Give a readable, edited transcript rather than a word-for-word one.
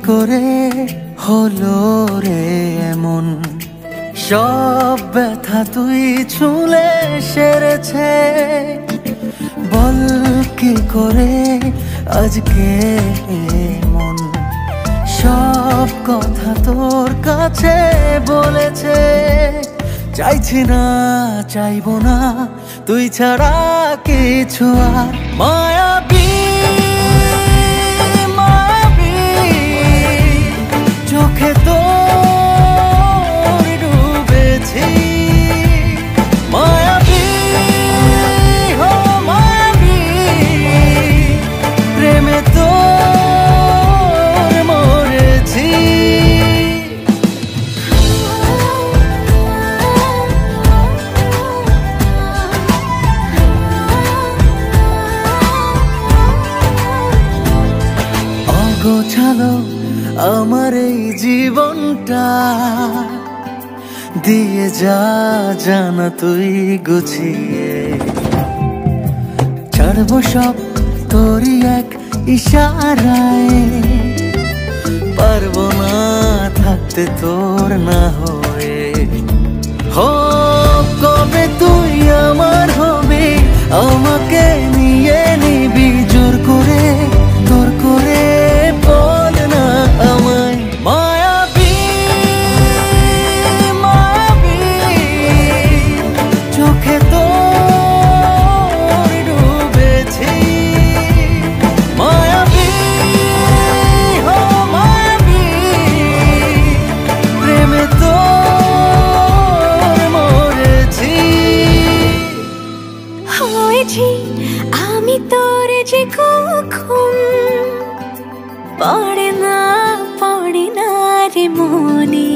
করে হলো রে এমন, সব ব্যথা তুই ছুঁলে সেরেছে। বল কি করে আজকে মন সব কথা তোর কাছে বলেছে। চাইছি না চাইবো না তুই ছাড়া কিছু আর। মায়াবী মায়াবী চোখে তোর ডুবেছি। মায়াবী হো মায়াবী প্রেমে তোর মরেছি। গোছালো আমার এই জীবনটা, দিয়ে যা জানা তুই গুছিয়ে। ছাড়বো সব তোরই এক ইশারায়, পারবো না থাকতে তোর না হয়ে। হো কবে তুই আমার হবি, আমাকে নিয়ে নিবি জোর করে তোর করে। বল না আমায় মায়াবী মায়াবী চোখে তোর ডুবেছি। মায়াবী হো মায়াবী প্রেমে তোর মরেছি। হয়েছি আমি তোর যে কখন পড়ে না রে মনে।